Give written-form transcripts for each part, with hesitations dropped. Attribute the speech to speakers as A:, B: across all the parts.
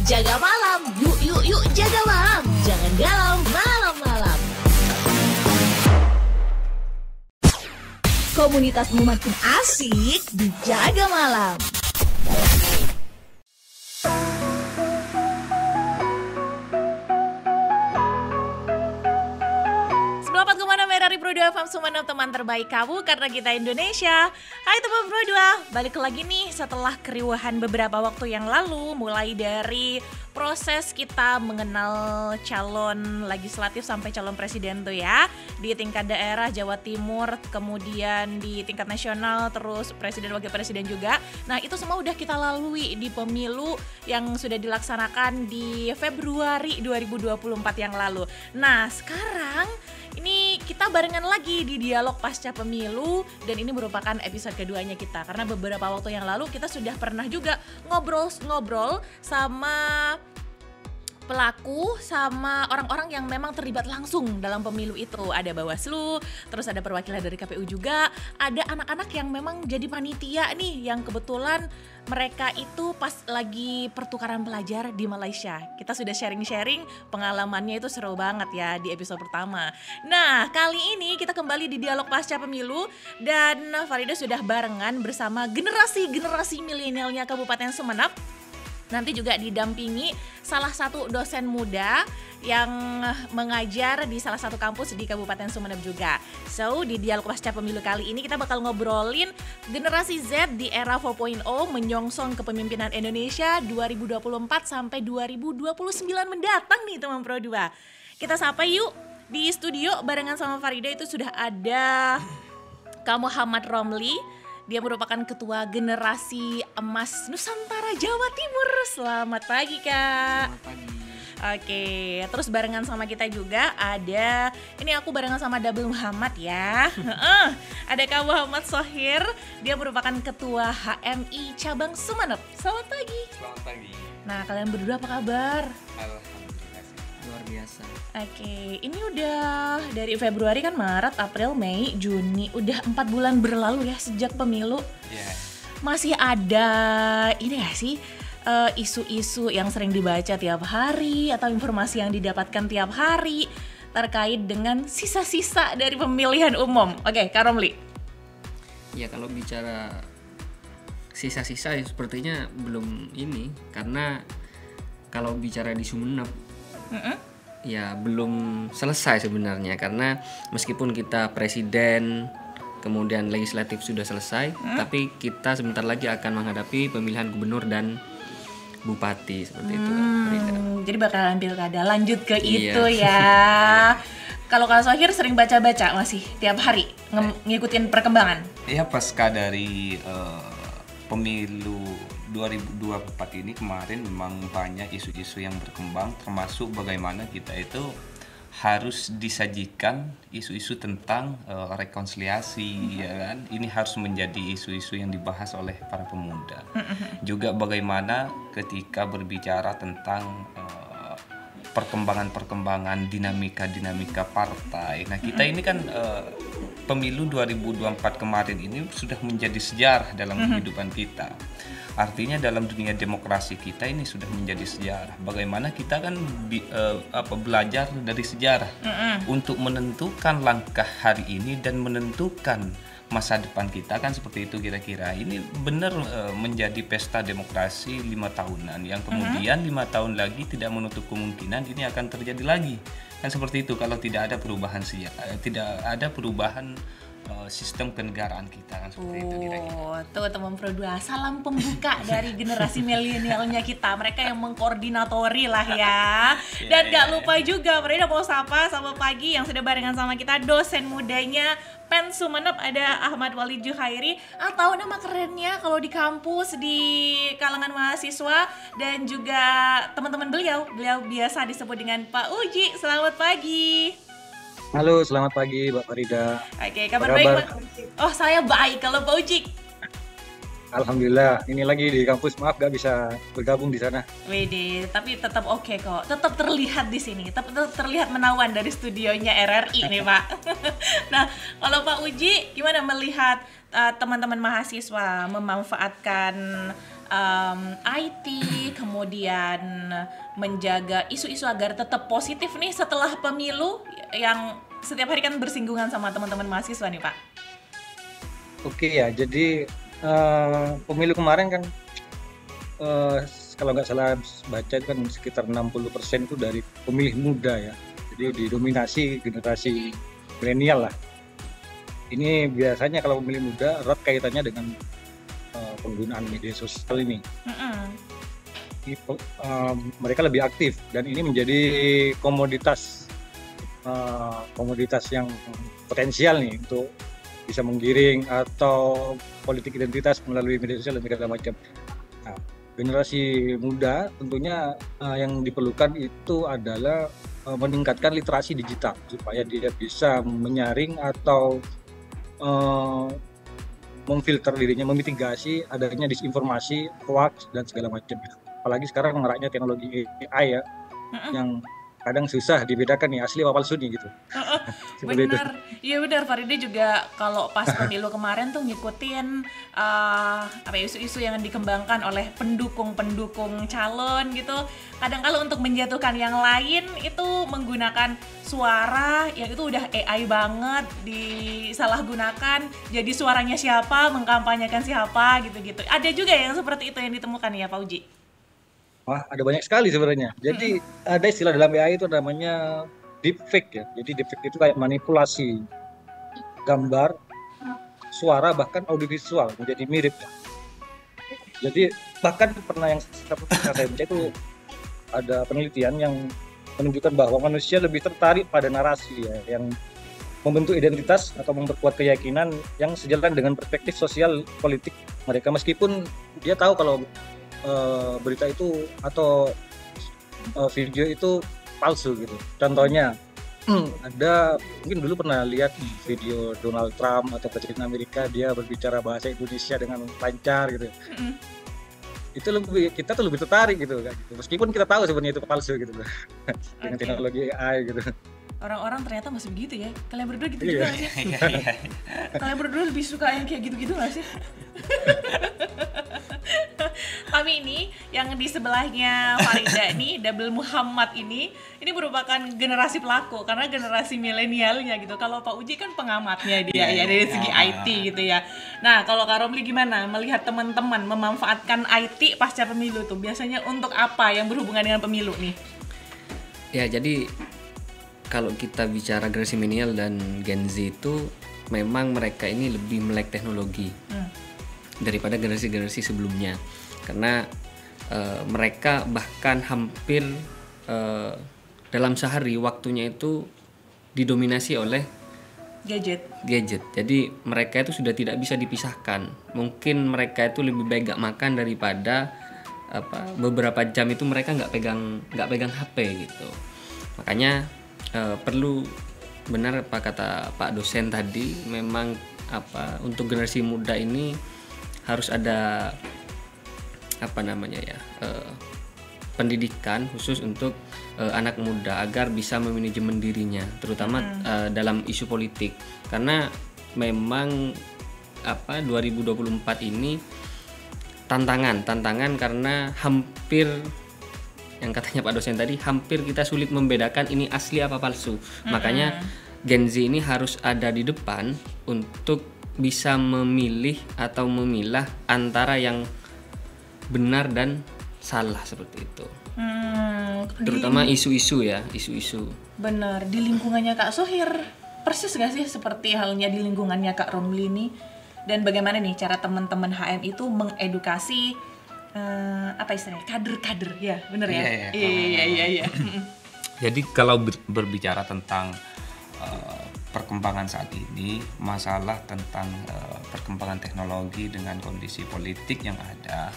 A: Jaga malam, yuk jaga malam. Jangan galau malam-malam. Komunitasmu makin asik di Jaga Malam. Selamat kemana Merari Pro 2 FM Sumeneb, teman terbaik kamu karena kita Indonesia. Hai teman Pro 2, balik lagi nih setelah keriuhan beberapa waktu yang lalu. Mulai dari proses kita mengenal calon legislatif sampai calon presiden tuh ya, di tingkat daerah Jawa Timur, kemudian di tingkat nasional, terus presiden wakil presiden juga. Nah itu semua udah kita lalui di pemilu yang sudah dilaksanakan di Februari 2024 yang lalu. Nah sekarang ini kita barengan lagi di dialog pasca pemilu, dan ini merupakan episode keduanya kita karena beberapa waktu yang lalu kita sudah pernah juga ngobrol sama pelaku, sama orang-orang yang memang terlibat langsung dalam pemilu itu. Ada Bawaslu, terus ada perwakilan dari KPU juga, ada anak-anak yang memang jadi panitia nih, yang kebetulan mereka itu pas lagi pertukaran pelajar di Malaysia. Kita sudah sharing-sharing pengalamannya, itu seru banget ya di episode pertama. Nah kali ini kita kembali di dialog pasca pemilu, dan Farida sudah barengan bersama generasi milenialnya Kabupaten Sumeneb. Nanti juga didampingi salah satu dosen muda yang mengajar di salah satu kampus di Kabupaten Sumeneb juga. So, di dialog pasca pemilu kali ini kita bakal ngobrolin generasi Z di era 4.0 menyongsong kepemimpinan Indonesia 2024 sampai 2029 mendatang nih teman Pro 2. Kita sapa yuk. Di studio barengan sama Farida itu sudah ada Kak Muhammad Romli. Dia merupakan ketua generasi emas Nusantara Jawa Timur. Selamat pagi Kak.
B: Selamat pagi.
A: Oke, terus barengan sama kita juga ada, ini aku barengan sama Double Muhammad ya. Ada Kak Muhammad Sohir, dia merupakan ketua HMI Cabang Sumeneb. Selamat pagi.
B: Selamat pagi.
A: Nah kalian berdua apa kabar?
B: Alhamdulillah sih. Luar biasa.
A: Oke, ini udah dari Februari kan, Maret, April, Mei, Juni, udah 4 bulan berlalu ya sejak pemilu.
B: Yeah.
A: Masih ada ini ya sih, isu-isu yang sering dibaca tiap hari atau informasi yang didapatkan tiap hari terkait dengan sisa-sisa dari pemilihan umum. Oke, Kak Romli.
B: Ya kalau bicara sisa-sisa ya sepertinya belum ini, karena kalau bicara di Sumeneb ya belum selesai sebenarnya, karena meskipun kita presiden kemudian legislatif sudah selesai, tapi kita sebentar lagi akan menghadapi pemilihan gubernur dan bupati seperti itu kan, Farida.
A: Jadi bakalan pilkada, lanjut ke
B: Iya.
A: itu ya. Kalau Kak Sohir sering baca-baca masih tiap hari ngikutin perkembangan.
C: Ya pasca dari pemilu 2024 ini kemarin memang banyak isu-isu yang berkembang, termasuk bagaimana kita itu harus disajikan isu-isu tentang rekonsiliasi, ya kan? Ini harus menjadi isu-isu yang dibahas oleh para pemuda. Juga bagaimana ketika berbicara tentang perkembangan dinamika partai. Nah kita ini kan pemilu 2024 kemarin ini sudah menjadi sejarah dalam kehidupan kita. Artinya dalam dunia demokrasi kita ini sudah menjadi sejarah. Bagaimana kita kan belajar dari sejarah untuk menentukan langkah hari ini dan menentukan masa depan kita, kan seperti itu kira-kira. Ini benar menjadi pesta demokrasi 5 tahunan yang kemudian 5 tahun lagi tidak menutup kemungkinan ini akan terjadi lagi. Kan seperti itu kalau tidak ada perubahan tidak ada perubahan sistem kenegaraan kita, kan seperti itu kira-kira.
A: Tuh teman Pro 2, salam pembuka dari generasi milenialnya kita, mereka yang mengkoordinatori lah ya. Dan gak lupa juga, Farida mau sapa sama pagi yang sudah barengan sama kita, dosen mudanya PEN Sumeneb, ada Ahmad Walid Juhairi, atau nama kerennya kalau di kampus di kalangan mahasiswa dan juga teman-teman beliau biasa disebut dengan Pak Uji. Selamat pagi.
D: Halo, selamat pagi Mbak Farida.
A: Oke, kabar baik Pak? Oh, saya baik. Kalau Pak Uji?
D: Alhamdulillah, ini lagi di kampus, maaf gak bisa bergabung di sana.
A: Wede, tapi tetap oke kok. Tetap terlihat di sini, tetap terlihat menawan dari studionya RRI nih Pak. Nah, kalau Pak Uji gimana melihat teman-teman mahasiswa memanfaatkan IT, kemudian menjaga isu-isu agar tetap positif nih setelah pemilu yang setiap hari kan bersinggungan sama teman-teman mahasiswa nih Pak?
D: Oke ya, jadi pemilu kemarin kan kalau nggak salah baca itu kan sekitar 60% itu dari pemilih muda ya. Jadi didominasi generasi milenial lah. Ini biasanya kalau pemilih muda erat kaitannya dengan penggunaan media sosial ini. Mereka lebih aktif dan ini menjadi komoditas yang potensial nih untuk bisa menggiring atau politik identitas melalui media sosial dan segala macam. Nah, generasi muda tentunya yang diperlukan itu adalah meningkatkan literasi digital supaya dia bisa menyaring atau memfilter dirinya, memitigasi adanya disinformasi, hoax dan segala macam. Apalagi sekarang maraknya teknologi AI ya, yang kadang susah dibedakan nih asli apa palsu nih gitu.
A: Benar, iya benar. Farida juga kalau pas pemilu kemarin tuh ngikutin isu-isu yang dikembangkan oleh pendukung calon gitu. Kadang kalau untuk menjatuhkan yang lain itu menggunakan suara yang itu udah AI banget, disalahgunakan jadi suaranya siapa, mengkampanyekan siapa gitu-gitu. Ada juga yang seperti itu yang ditemukan ya Pak Uji?
D: Wah, ada banyak sekali sebenarnya. Jadi ada istilah dalam AI itu namanya deepfake ya. Jadi deepfake itu kayak manipulasi gambar, suara bahkan audiovisual menjadi mirip. Jadi bahkan pernah yang saya baca itu ada penelitian yang menunjukkan bahwa manusia lebih tertarik pada narasi ya, yang membentuk identitas atau memperkuat keyakinan yang sejalan dengan perspektif sosial politik mereka, meskipun dia tahu kalau berita itu atau video itu palsu gitu. Contohnya ada, mungkin dulu pernah lihat video Donald Trump atau Presiden Amerika, dia berbicara bahasa Indonesia dengan lancar gitu. Itu kita tuh lebih tertarik gitu kan, meskipun kita tahu sebenarnya itu palsu gitu dengan teknologi AI gitu.
A: Orang-orang ternyata masih begitu ya. Kalian berdua gitu juga nggak sih? Kalian berdua lebih suka yang kayak gitu-gitu nggak sih? Kami ini yang di sebelahnya Farida nih, Double Muhammad ini merupakan generasi pelaku karena generasi milenialnya gitu. Kalau Pak Uji kan pengamatnya dia ya dari segi IT gitu ya. Nah, kalau Kak Romli gimana melihat teman-teman memanfaatkan IT pasca pemilu tuh? Biasanya untuk apa yang berhubungan dengan pemilu nih?
B: Ya, jadi kalau kita bicara generasi milenial dan Gen Z itu memang mereka ini lebih melek teknologi daripada generasi-generasi sebelumnya, karena mereka bahkan hampir dalam sehari waktunya itu didominasi oleh gadget. Jadi mereka itu sudah tidak bisa dipisahkan. Mungkin mereka itu lebih baik gak makan daripada beberapa jam itu mereka nggak pegang HP gitu. Makanya perlu benar apa kata Pak dosen tadi, memang untuk generasi muda ini harus ada pendidikan khusus untuk anak muda agar bisa memanajemen dirinya, terutama dalam isu politik, karena memang 2024 ini tantangan karena hampir, yang katanya Pak dosen tadi, hampir kita sulit membedakan ini asli apa palsu. Makanya Gen Z ini harus ada di depan untuk bisa memilih atau memilah antara yang benar dan salah seperti itu. Terutama isu-isu.
A: Benar, di lingkungannya Kak Sohir persis gak sih seperti halnya di lingkungannya Kak Romli ini? Dan bagaimana nih cara teman-teman HM itu mengedukasi istilahnya kader ya, bener ya? Iya.
C: Jadi kalau berbicara tentang perkembangan saat ini, masalah tentang perkembangan teknologi dengan kondisi politik yang ada,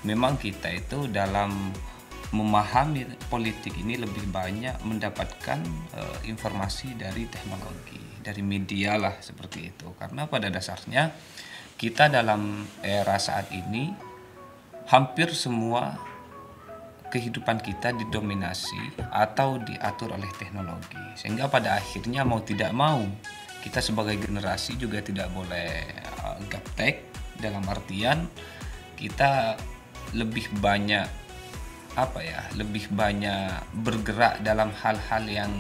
C: memang kita itu dalam memahami politik ini lebih banyak mendapatkan informasi dari teknologi, dari media lah seperti itu. Karena pada dasarnya kita dalam era saat ini hampir semua kehidupan kita didominasi atau diatur oleh teknologi, sehingga pada akhirnya mau tidak mau kita sebagai generasi juga tidak boleh gaptek, dalam artian kita lebih banyak lebih banyak bergerak dalam hal-hal yang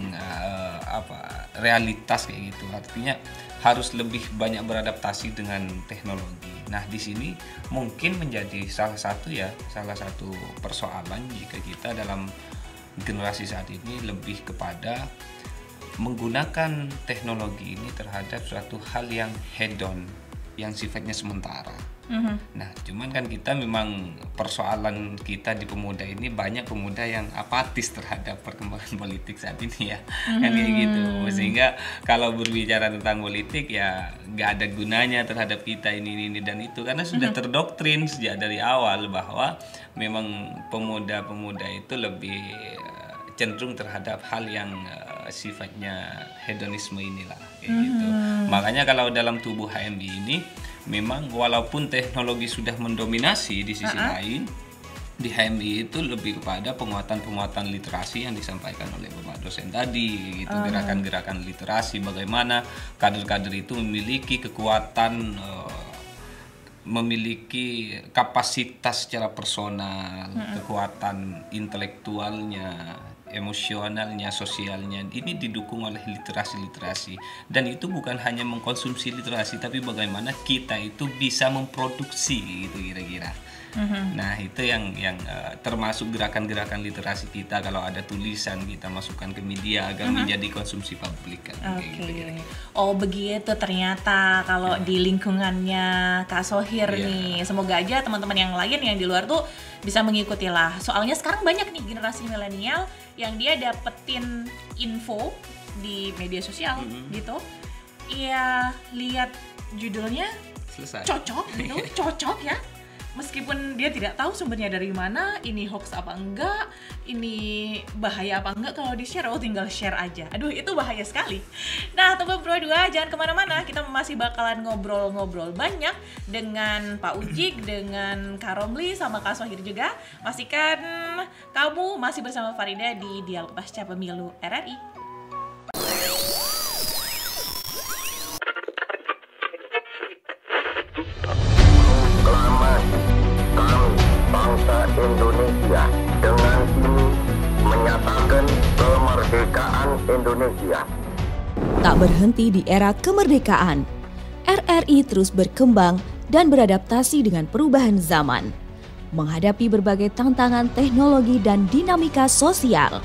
C: realitas kayak gitu. Artinya harus lebih banyak beradaptasi dengan teknologi. Nah, di sini mungkin menjadi salah satu persoalan jika kita dalam generasi saat ini lebih kepada menggunakan teknologi ini terhadap suatu hal yang hedon, yang sifatnya sementara. Nah, cuman kan kita memang persoalan kita di pemuda ini, banyak pemuda yang apatis terhadap perkembangan politik saat ini ya, kan kayak gitu. Sehingga kalau berbicara tentang politik ya nggak ada gunanya terhadap kita ini dan itu, karena sudah terdoktrin sejak dari awal bahwa memang pemuda-pemuda itu lebih cenderung terhadap hal yang sifatnya hedonisme inilah kayak gitu. Makanya kalau dalam tubuh HMI ini memang walaupun teknologi sudah mendominasi, di sisi lain di HMI itu lebih kepada penguatan literasi yang disampaikan oleh Bapak dosen tadi gitu. Gerakan-gerakan literasi, bagaimana kader-kader itu memiliki kekuatan, memiliki kapasitas secara personal, kekuatan intelektualnya, emosionalnya, sosialnya, ini didukung oleh literasi, dan itu bukan hanya mengkonsumsi literasi, tapi bagaimana kita itu bisa memproduksi gitu kira-kira. Nah, itu yang termasuk gerakan-gerakan literasi kita. Kalau ada tulisan kita masukkan ke media agar menjadi konsumsi publik kan. Gitu,
A: oh begitu ternyata kalau di lingkungannya Kak Sohir nih. Semoga aja teman-teman yang lain yang di luar tuh bisa mengikuti lah. Soalnya sekarang banyak nih generasi milenial yang dia dapetin info di media sosial gitu. Iya, lihat judulnya
B: Selesai.
A: Cocok gitu, cocok ya. Meskipun dia tidak tahu sumbernya dari mana, ini hoax apa enggak, ini bahaya apa enggak, kalau di-share, tinggal share aja. Aduh, itu bahaya sekali. Nah, Teman Pro 2, jangan kemana-mana, kita masih bakalan ngobrol-ngobrol banyak dengan Pak Ujik, dengan Kak Romli, sama Kak Sohir juga. Pastikan kamu masih bersama Farida di Dialog Pasca Pemilu RRI.
E: Indonesia dengan ini menyatakan kemerdekaan Indonesia.
F: Tak berhenti di era kemerdekaan, RRI terus berkembang dan beradaptasi dengan perubahan zaman. Menghadapi berbagai tantangan teknologi dan dinamika sosial,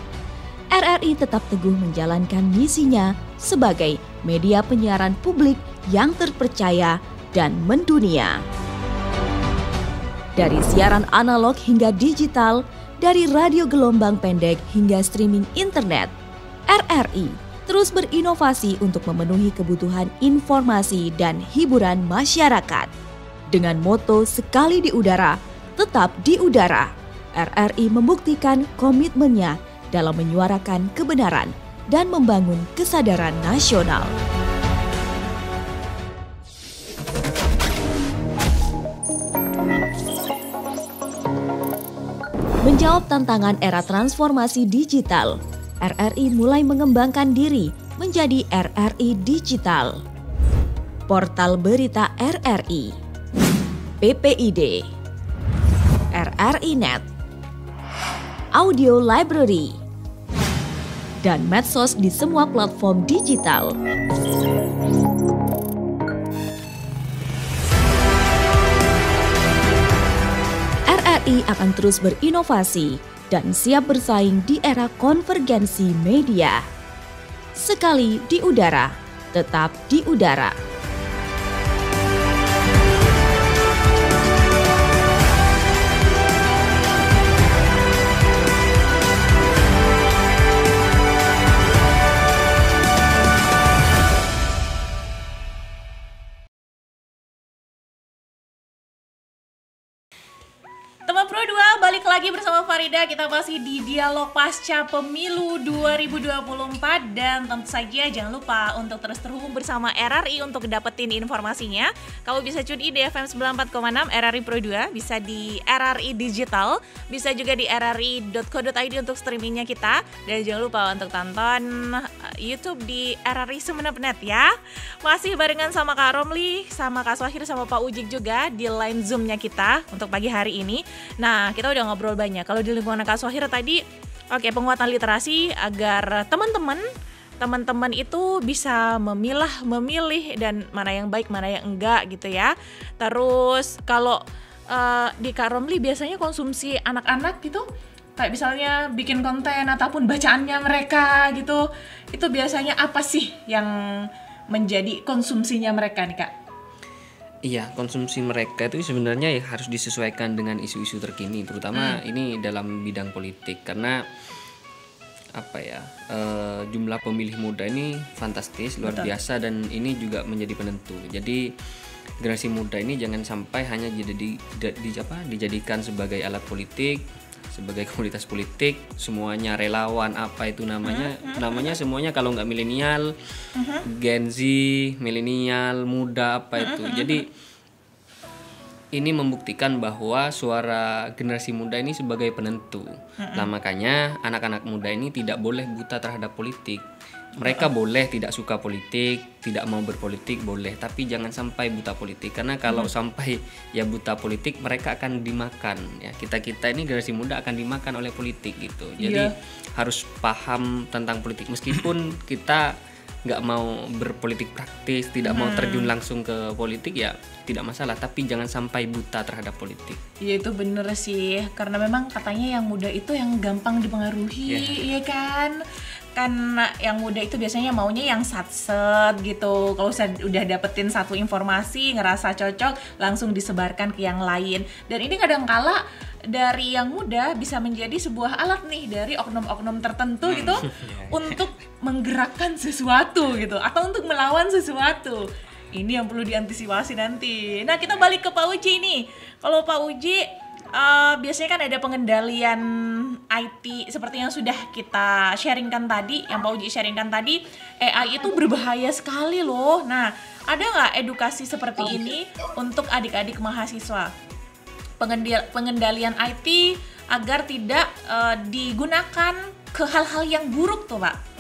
F: RRI tetap teguh menjalankan misinya sebagai media penyiaran publik yang terpercaya dan mendunia. Dari siaran analog hingga digital, dari radio gelombang pendek hingga streaming internet, RRI terus berinovasi untuk memenuhi kebutuhan informasi dan hiburan masyarakat. Dengan moto sekali di udara, tetap di udara, RRI membuktikan komitmennya dalam menyuarakan kebenaran dan membangun kesadaran nasional. Menjawab tantangan era transformasi digital, RRI mulai mengembangkan diri menjadi RRI Digital. Portal Berita RRI, PPID, RRI Net, Audio Library, dan medsos di semua platform digital. RRI akan terus berinovasi dan siap bersaing di era konvergensi media. Sekali di udara, tetap di udara.
A: Teman Pro 2, balik lagi bersama Farida, kita masih di Dialog Pasca Pemilu 2024. Dan tentu saja jangan lupa untuk terus terhubung bersama RRI untuk dapetin informasinya. Kamu bisa tune in di FM 94,6 RRI Pro 2, bisa di RRI Digital, bisa juga di rri.co.id untuk streamingnya kita. Dan jangan lupa untuk tonton YouTube di RRI Sumeneb.net ya. Masih barengan sama Kak Romli, sama Kak Sohir, sama Pak Ujik juga di line Zoom-nya kita untuk pagi hari ini. Nah, kita udah ngobrol banyak. Kalau di lingkungan Kak Sohir tadi, penguatan literasi agar teman-teman itu bisa memilih dan mana yang baik, mana yang enggak gitu ya. Terus kalau di Kak Romli biasanya konsumsi anak-anak gitu, kayak misalnya bikin konten ataupun bacaannya mereka gitu, itu biasanya apa sih yang menjadi konsumsinya mereka nih Kak?
B: Iya, konsumsi mereka itu sebenarnya ya harus disesuaikan dengan isu-isu terkini, terutama ini dalam bidang politik, karena jumlah pemilih muda ini fantastis, luar biasa, dan ini juga menjadi penentu. Jadi generasi muda ini jangan sampai hanya dijadikan sebagai alat politik, sebagai komoditas politik, semuanya relawan, apa itu namanya semuanya kalau nggak milenial, Gen Z, milenial, muda, apa itu. Jadi ini membuktikan bahwa suara generasi muda ini sebagai penentu. Nah, makanya anak-anak muda ini tidak boleh buta terhadap politik. Mereka boleh tidak suka politik, tidak mau berpolitik boleh, tapi jangan sampai buta politik, karena kalau sampai ya buta politik mereka akan dimakan ya. Kita ini generasi muda akan dimakan oleh politik gitu. Jadi harus paham tentang politik, meskipun kita nggak mau berpolitik praktis, tidak mau terjun langsung ke politik ya tidak masalah, tapi jangan sampai buta terhadap politik.
A: Iya, itu bener sih, karena memang katanya yang muda itu yang gampang dipengaruhi, iya kan? Kan yang muda itu biasanya maunya yang satset gitu. Kalau udah dapetin satu informasi, ngerasa cocok, langsung disebarkan ke yang lain. Dan ini kadangkala dari yang muda bisa menjadi sebuah alat nih dari oknum-oknum tertentu gitu untuk menggerakkan sesuatu gitu, atau untuk melawan sesuatu. Ini yang perlu diantisipasi nanti. Nah, kita balik ke Pak Uji nih. Kalau Pak Uji, biasanya kan ada pengendalian IT seperti yang sudah kita sharingkan tadi, yang Pak Uji sharingkan tadi. AI itu berbahaya sekali loh. Nah, ada nggak edukasi seperti ini untuk adik-adik mahasiswa? Pengendalian IT agar tidak digunakan ke hal-hal yang buruk tuh Pak.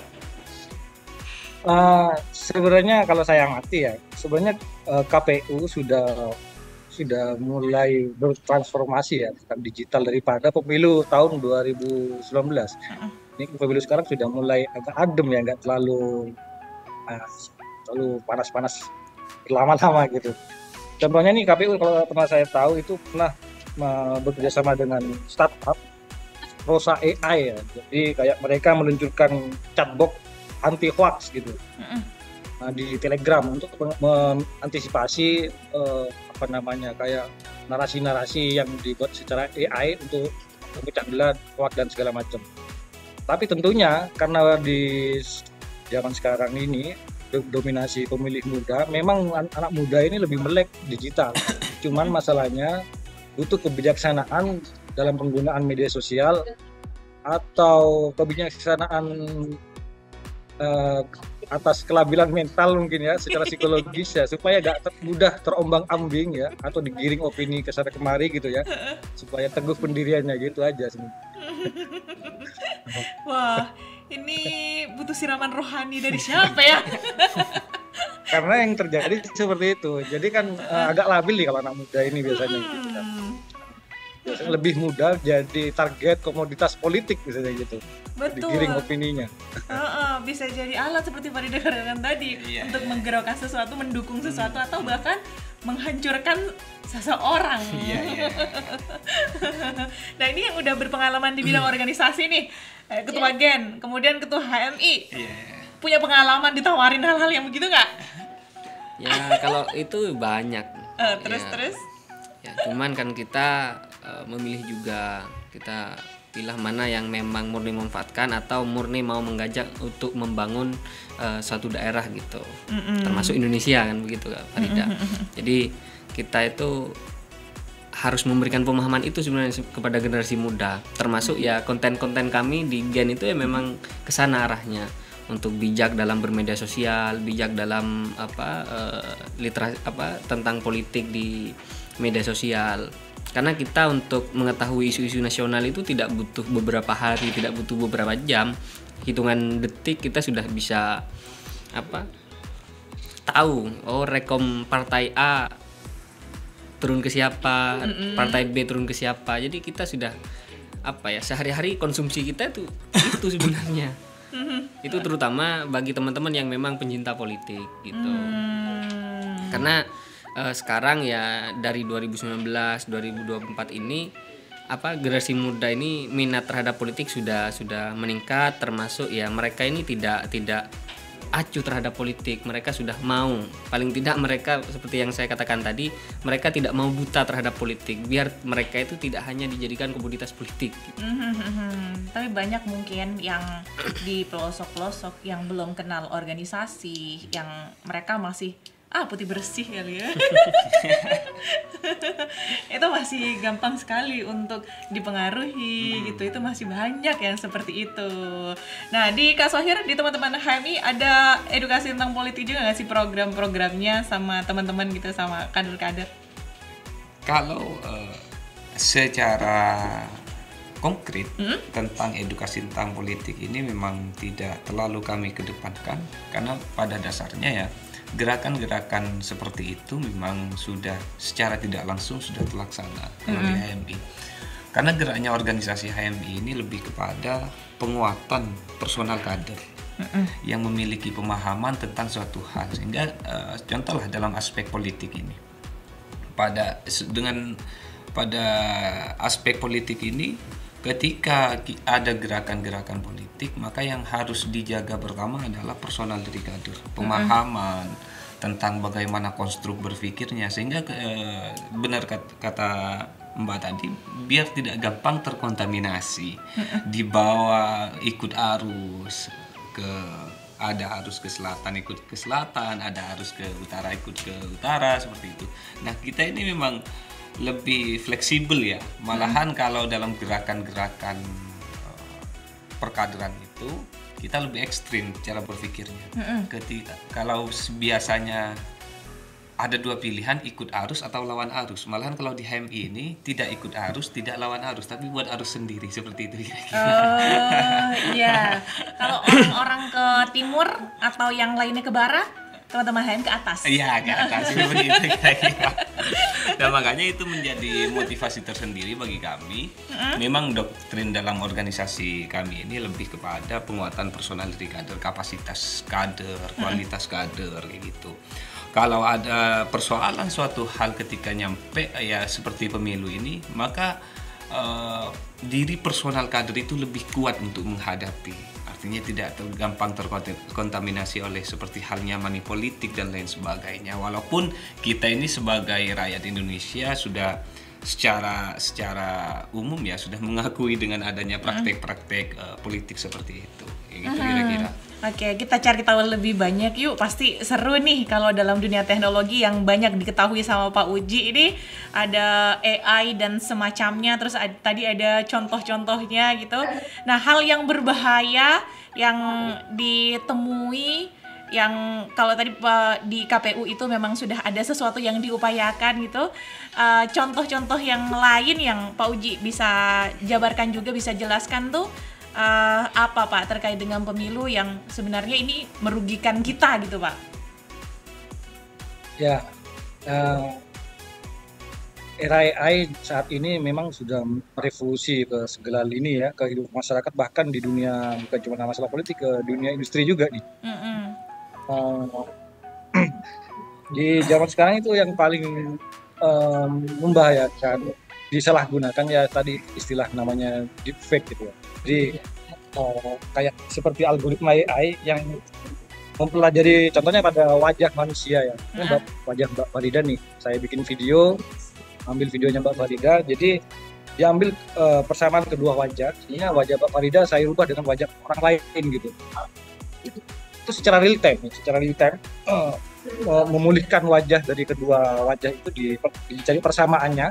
D: Sebenarnya kalau saya amati ya, sebenarnya KPU sudah mulai bertransformasi ya tentang digital daripada pemilu tahun 2019. Ini pemilu sekarang sudah mulai agak adem ya, nggak terlalu panas-panas berlama-lama gitu. Contohnya nih KPU kalau pernah saya tahu itu pernah bekerjasama dengan startup Rosa AI ya. Jadi kayak mereka meluncurkan chatbot anti hoax gitu di Telegram untuk mengantisipasi kayak narasi-narasi yang dibuat secara AI untuk memecah belah hoax dan segala macam. Tapi tentunya karena di zaman sekarang ini dominasi pemilih muda, memang anak muda ini lebih melek digital. Cuman masalahnya butuh kebijaksanaan dalam penggunaan media sosial atau kebijaksanaan atas kelabilan mental mungkin ya, secara psikologis ya, supaya gak mudah terombang-ambing ya, atau digiring opini ke sana kemari gitu ya, supaya teguh pendiriannya gitu aja sebenarnya.
A: Wah, ini butuh siraman rohani dari siapa ya?
D: Karena yang terjadi seperti itu, jadi kan agak labil nih kalau anak muda ini biasanya gitu kan. Biasanya lebih mudah jadi target komoditas politik misalnya gitu.
A: Betul.
D: Digiring opininya.
A: Bisa jadi alat seperti Farida katakan tadi, untuk menggerakkan sesuatu, mendukung sesuatu, atau bahkan menghancurkan seseorang. Nah, ini yang udah berpengalaman di bidang organisasi nih, ketua Gen, kemudian ketua HMI. Punya pengalaman ditawarin hal-hal yang begitu nggak?
B: Ya kalau itu banyak.
A: Terus?
B: Ya, cuman kan kita memilih juga, kita pilih mana yang memang murni memanfaatkan atau murni mau mengajak untuk membangun suatu daerah gitu, termasuk Indonesia kan begitu Kak Farida. Jadi kita itu harus memberikan pemahaman itu sebenarnya kepada generasi muda, termasuk ya konten-konten kami di Gen itu ya memang kesana arahnya, untuk bijak dalam bermedia sosial, bijak dalam literasi tentang politik di media sosial. Karena kita untuk mengetahui isu-isu nasional itu tidak butuh beberapa hari, tidak butuh beberapa jam, hitungan detik kita sudah bisa tahu rekom partai A turun ke siapa, partai B turun ke siapa. Jadi kita sudah sehari-hari konsumsi kita itu sebenarnya. Itu terutama bagi teman-teman yang memang pencinta politik gitu. Karena sekarang ya dari 2019 2024 ini generasi muda ini minat terhadap politik sudah meningkat, termasuk ya mereka ini tidak acuh terhadap politik. Mereka sudah mau, paling tidak mereka seperti yang saya katakan tadi, mereka tidak mau buta terhadap politik, biar mereka itu tidak hanya dijadikan komoditas politik gitu.
A: Tapi banyak mungkin yang di pelosok-pelosok yang belum kenal organisasi, yang mereka masih putih bersih kali ya. Itu masih gampang sekali untuk dipengaruhi gitu. Itu masih banyak yang seperti itu. Nah, di Kak Sohir, di teman-teman HMI ada edukasi tentang politik juga nggak sih program-programnya sama teman-teman gitu, sama kader-kader?
C: Kalau secara konkret tentang edukasi tentang politik ini memang tidak terlalu kami kedepankan, karena pada dasarnya ya gerakan-gerakan seperti itu memang sudah secara tidak langsung sudah terlaksana kalau di HMI. Karena geraknya organisasi HMI ini lebih kepada penguatan personal kader yang memiliki pemahaman tentang suatu hal. Sehingga contohlah dalam aspek politik ini, pada aspek politik ini, ketika ada gerakan-gerakan politik, maka yang harus dijaga pertama adalah personal dari kader, pemahaman tentang bagaimana konstruk berpikirnya, sehingga benar kata Mbak tadi, biar tidak gampang terkontaminasi, dibawa ikut arus ada arus ke selatan ikut ke selatan, ada arus ke utara ikut ke utara, seperti itu. Nah, kita ini memang lebih fleksibel ya, malahan kalau dalam gerakan-gerakan perkaderan itu kita lebih ekstrim cara berpikirnya. Kalau biasanya ada dua pilihan, ikut arus atau lawan arus, malahan kalau di HMI ini tidak ikut arus, tidak lawan arus, tapi buat arus sendiri, seperti itu kira-kira.
A: Iya. Kalau orang-orang ke timur atau yang lainnya ke barat, teman-teman HMI ke atas.
C: Iya, ke atas, seperti itu kira-kira. Dan makanya itu menjadi motivasi tersendiri bagi kami. Memang doktrin dalam organisasi kami ini lebih kepada penguatan personal dari kader, kapasitas kader, kualitas kader, kayak gitu. Kalau ada persoalan suatu hal ketika nyampe ya seperti pemilu ini, maka diri personal kader itu lebih kuat untuk menghadapi. Artinya tidak gampang terkontaminasi oleh seperti halnya money politik dan lain sebagainya. Walaupun kita ini sebagai rakyat Indonesia sudah secara umum ya sudah mengakui dengan adanya praktek-praktek politik seperti itu. Gitu kira-kira.
A: Oke, kita cari tahu lebih banyak yuk. Pasti seru nih kalau dalam dunia teknologi yang banyak diketahui sama Pak Uji ini, ada AI dan semacamnya, terus tadi ada contoh-contohnya gitu. Nah, hal yang berbahaya yang ditemui, yang kalau tadi di KPU itu memang sudah ada sesuatu yang diupayakan gitu. Contoh-contoh yang lain yang Pak Uji bisa jabarkan juga, bisa jelaskan tuh apa Pak terkait dengan pemilu yang sebenarnya ini merugikan kita gitu Pak?
D: Ya, era AI saat ini memang sudah merevolusi ke segala lini ya, ke hidup masyarakat, bahkan di dunia bukan cuma masalah politik, ke dunia industri juga nih. Di zaman sekarang itu yang paling membahayakan, disalahgunakan ya tadi istilah namanya deepfake gitu ya. Jadi kayak seperti algoritma AI yang mempelajari contohnya pada wajah manusia ya. Wajah Mbak Farida nih, saya bikin video, ambil videonya Mbak Farida, jadi diambil persamaan kedua wajah, sehingga wajah Mbak Farida saya rubah dengan wajah orang lain gitu. Itu secara real time memulihkan wajah dari kedua wajah itu, dicari persamaannya,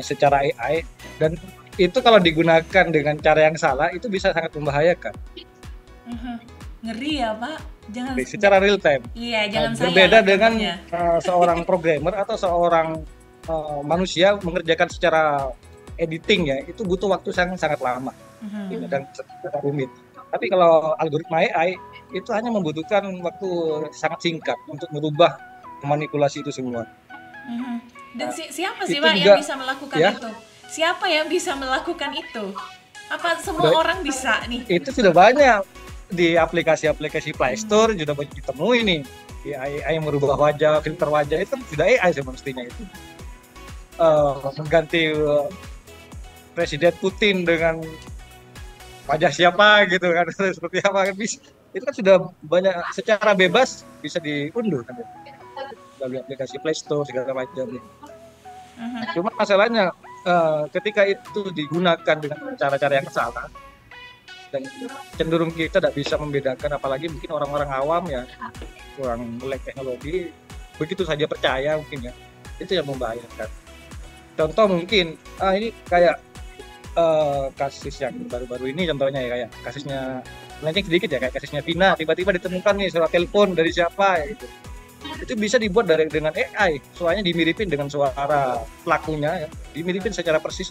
D: secara AI, dan itu kalau digunakan dengan cara yang salah itu bisa sangat membahayakan.
A: Ngeri ya Pak, jangan
D: Secara real time.
A: Iya, jangan
D: berbeda
A: saya
D: dengan seorang programmer atau seorang manusia mengerjakan secara editing ya, itu butuh waktu sangat lama dan sangat rumit. Tapi kalau algoritma AI itu hanya membutuhkan waktu sangat singkat untuk merubah, memanipulasi itu semua.
A: Dan siapa sih
D: itu
A: Pak
D: juga,
A: yang bisa melakukan
D: ya,
A: itu? Siapa yang bisa melakukan itu? Apa semua orang bisa nih?
D: Itu sudah banyak di aplikasi-aplikasi Play Store, sudah banyak ditemui nih. Di AI yang merubah wajah, filter wajah itu sudah AI semestinya itu. Mengganti Presiden Putin dengan wajah siapa gitu kan, seperti apa kan bisa. Itu kan sudah banyak secara bebas bisa diunduh kan melalui aplikasi Play Store segala macam. Cuma masalahnya ketika itu digunakan dengan cara-cara yang salah, dan cenderung kita tidak bisa membedakan, apalagi mungkin orang-orang awam ya, kurang melek teknologi, begitu saja percaya mungkin ya, itu yang membahayakan. Contoh mungkin ini kayak kasus yang baru-baru ini contohnya ya, kayak kasusnya melenceng sedikit ya, kayak kasusnya Vina, tiba-tiba ditemukan nih surat telepon dari siapa ya gitu. Itu bisa dibuat dengan AI, suaranya dimiripin dengan suara pelakunya ya, dimiripin secara persis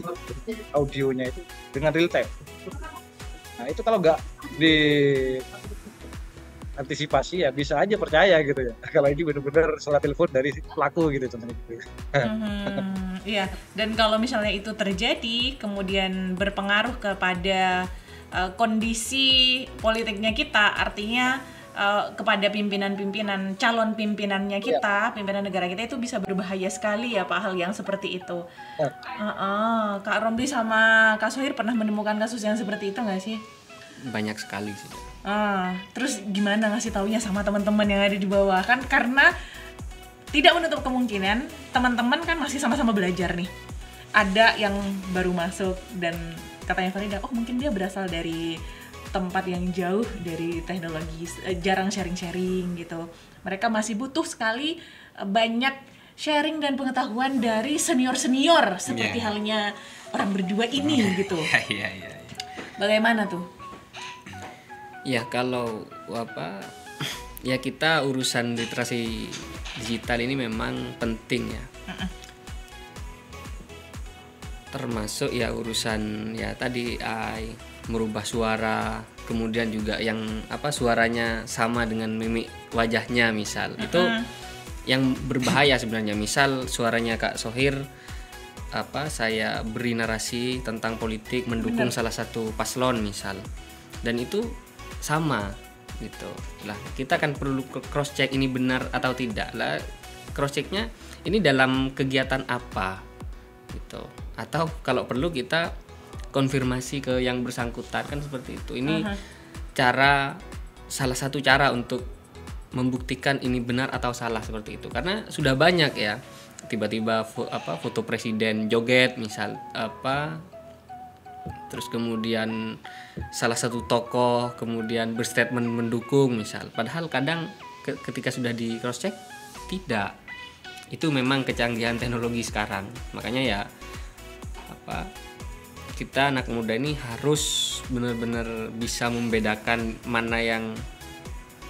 D: audionya itu dengan real time. Nah itu kalau nggak diantisipasi ya bisa aja percaya gitu ya, kalau ini benar-benar surat telepon dari pelaku gitu contohnya gitu.
A: Iya, dan kalau misalnya itu terjadi kemudian berpengaruh kepada kondisi politiknya kita, artinya kepada pimpinan-pimpinan, calon pimpinannya kita, pimpinan negara kita, itu bisa berbahaya sekali ya Pak, hal yang seperti itu. Kak Romli sama Kak Sohir pernah menemukan kasus yang seperti itu nggak sih?
B: Banyak sekali sih.
A: Terus gimana ngasih taunya sama teman-teman yang ada di bawah? Kan karena tidak menutup kemungkinan teman-teman kan masih sama-sama belajar nih. Ada yang baru masuk dan katanya Farida, oh mungkin dia berasal dari tempat yang jauh dari teknologi, jarang sharing-sharing gitu. Mereka masih butuh sekali banyak sharing dan pengetahuan dari senior-senior seperti halnya orang berdua ini gitu. Bagaimana tuh?
B: Ya kalau ya kita urusan literasi digital ini memang penting ya. Termasuk ya urusan ya tadi AI, merubah suara, kemudian juga yang suaranya sama dengan mimik wajahnya misal. Itu yang berbahaya sebenarnya. Misal suaranya Kak Sohir saya beri narasi tentang politik mendukung salah satu paslon misal. Dan itu sama gitu. Lah kita kan perlu cross check ini benar atau tidak. Lah cross checknya ini dalam kegiatan apa gitu. Atau kalau perlu kita konfirmasi ke yang bersangkutan kan seperti itu. Ini salah satu cara untuk membuktikan ini benar atau salah seperti itu. Karena sudah banyak ya tiba-tiba foto presiden joget misal terus kemudian salah satu tokoh kemudian berstatement mendukung misal, padahal kadang ketika sudah di cross check tidak. Itu memang kecanggihan teknologi sekarang. Makanya ya kita anak muda ini harus benar-benar bisa membedakan mana yang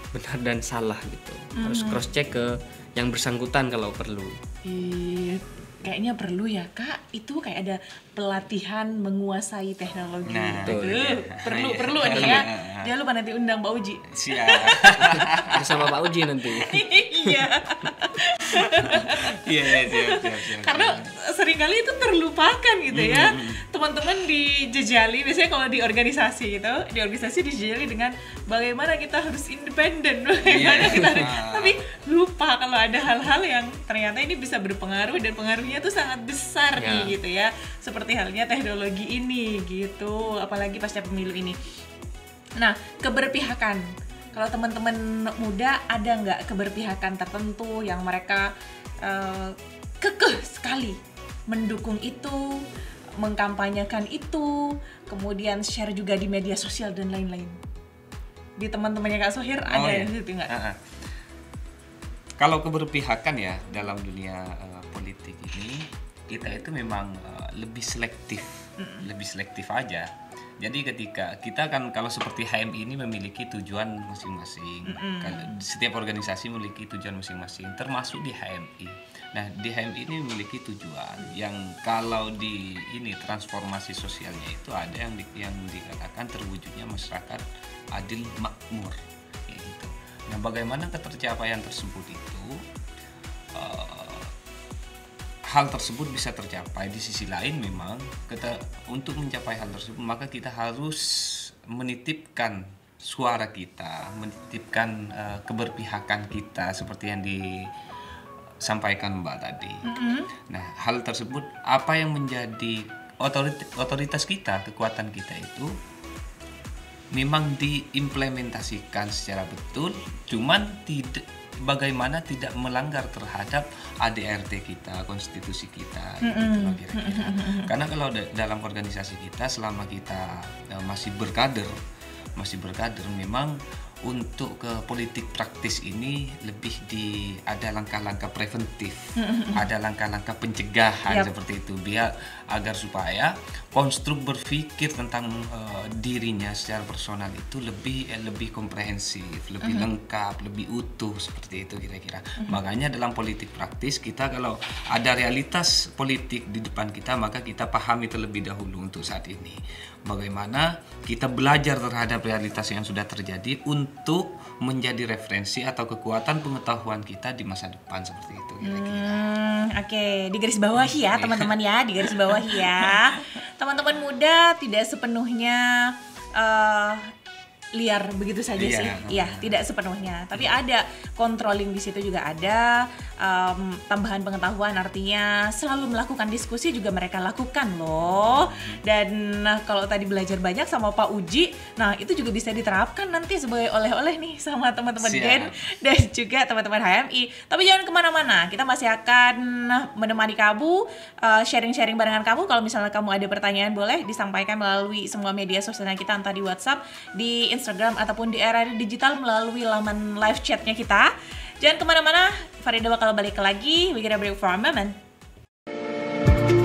B: benar dan salah gitu. Harus cross check ke yang bersangkutan kalau perlu.
A: Kayaknya perlu ya Kak, itu kayak ada pelatihan menguasai teknologi. Perlu nih ya. Jangan lupa nanti undang Pak Uji.
C: Siap.
B: Bersama Pak Uji nanti.
A: Iya.
C: Siap.
A: Karena seringkali itu terlupakan gitu ya. Teman-teman dijejali, biasanya kalau di organisasi gitu, dijejali dengan bagaimana kita harus independen, tapi lupa kalau ada hal-hal yang ternyata ini bisa berpengaruh dan pengaruhnya tuh sangat besar nih gitu ya. Seperti halnya teknologi ini gitu, apalagi pasca pemilu ini. Nah, keberpihakan. Kalau teman-teman muda ada nggak keberpihakan tertentu yang mereka kekeh sekali mendukung itu, mengkampanyekan itu, kemudian share juga di media sosial dan lain-lain? Di teman-temannya Kak Sohir ada gitu nggak?
C: Kalau keberpihakan ya dalam dunia politik ini, kita itu memang lebih selektif aja. Jadi ketika kita kan kalau seperti HMI ini memiliki tujuan masing-masing, setiap organisasi memiliki tujuan masing-masing, termasuk di HMI. Nah, di HMI ini memiliki tujuan yang kalau di ini transformasi sosialnya itu ada yang dikatakan terwujudnya masyarakat adil makmur, kayak gitu. Nah, bagaimana ketercapaian tersebut itu? Hal tersebut bisa tercapai. Di sisi lain memang untuk mencapai hal tersebut maka kita harus menitipkan suara kita, menitipkan keberpihakan kita seperti yang disampaikan Mbak tadi. Nah, hal tersebut apa yang menjadi otoritas kita, kekuatan kita itu memang diimplementasikan secara betul, cuman bagaimana tidak melanggar terhadap ADRT kita, konstitusi kita, gitu loh kira-kira. Karena kalau dalam organisasi kita selama kita masih berkader memang untuk ke politik praktis ini lebih ada langkah-langkah preventif, ada langkah-langkah pencegahan seperti itu, biar agar supaya konstruk berpikir tentang dirinya secara personal itu lebih komprehensif, lebih lengkap, lebih utuh seperti itu kira-kira. Makanya dalam politik praktis kita kalau ada realitas politik di depan kita maka kita pahami terlebih dahulu untuk saat ini. Bagaimana kita belajar terhadap realitas yang sudah terjadi untuk menjadi referensi atau kekuatan pengetahuan kita di masa depan seperti itu kira-kira.
A: Oke, digarisbawahi ya teman-teman ya, digarisbawahi ya. Teman-teman muda tidak sepenuhnya liar begitu saja sih. Iya, tidak sepenuhnya. Tapi ada controlling di situ juga ada, tambahan pengetahuan, artinya selalu melakukan diskusi juga mereka lakukan loh. Dan kalau tadi belajar banyak sama Pak Uji, nah itu juga bisa diterapkan nanti sebagai oleh-oleh nih sama teman-teman Gen dan juga teman-teman HMI. Tapi jangan kemana-mana, kita masih akan menemani kamu, sharing-sharing barengan kamu. Kalau misalnya kamu ada pertanyaan boleh disampaikan melalui semua media sosial kita, entah di WhatsApp, di Instagram ataupun di RRI Digital melalui laman live chatnya kita. Jangan kemana-mana, Farida bakal balik lagi. We gonna break for a moment.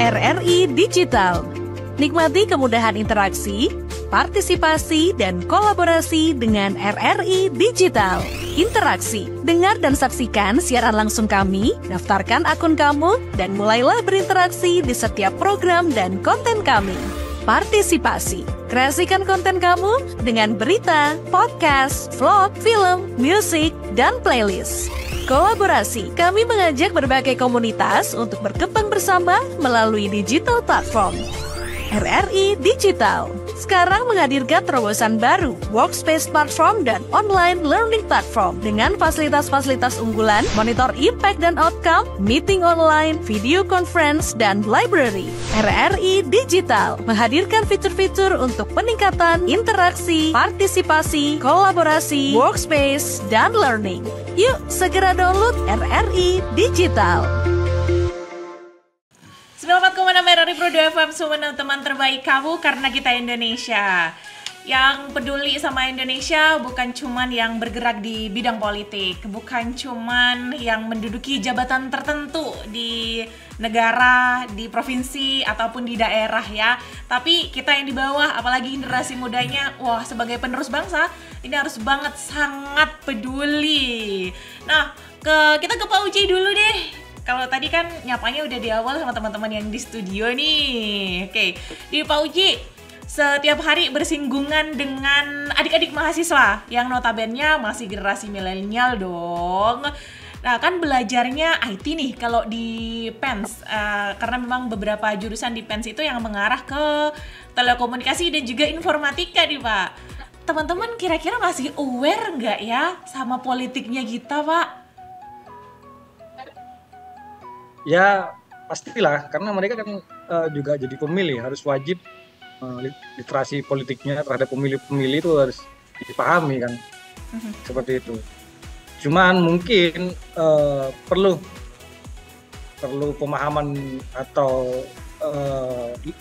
F: RRI Digital. Nikmati kemudahan interaksi, partisipasi, dan kolaborasi dengan RRI Digital. Interaksi, dengar dan saksikan siaran langsung kami, daftarkan akun kamu, dan mulailah berinteraksi di setiap program dan konten kami. Partisipasi, kreasikan konten kamu dengan berita, podcast, vlog, film, musik, dan playlist. Kolaborasi, kami mengajak berbagai komunitas untuk berkembang bersama melalui digital platform. RRI Digital sekarang menghadirkan terobosan baru, workspace platform dan online learning platform dengan fasilitas-fasilitas unggulan, monitor impact dan outcome, meeting online, video conference, dan library. RRI Digital menghadirkan fitur-fitur untuk peningkatan interaksi, partisipasi, kolaborasi, workspace, dan learning. Yuk segera download RRI Digital.
A: 94,6 RRI Pro 2 FM Sumeneb, teman terbaik kamu karena kita Indonesia. Yang peduli sama Indonesia bukan cuman yang bergerak di bidang politik, bukan cuman yang menduduki jabatan tertentu di negara, di provinsi ataupun di daerah ya. Tapi kita yang di bawah, apalagi generasi mudanya, wah sebagai penerus bangsa ini harus banget sangat peduli. Nah, kita ke Pak Uji dulu deh. Kalau tadi kan nyapanya udah di awal sama teman-teman yang di studio nih. Oke, di Pak Uji setiap hari bersinggungan dengan adik-adik mahasiswa yang notabene masih generasi milenial dong. Nah kan belajarnya IT nih kalau di PENS, karena memang beberapa jurusan di PENS itu yang mengarah ke telekomunikasi dan juga informatika nih Pak. Teman-teman kira-kira masih aware nggak ya sama politiknya kita Pak?
D: Ya pastilah, karena mereka kan juga jadi pemilih, harus wajib literasi politiknya terhadap pemilih-pemilih itu harus dipahami kan, seperti itu. Cuman mungkin perlu pemahaman atau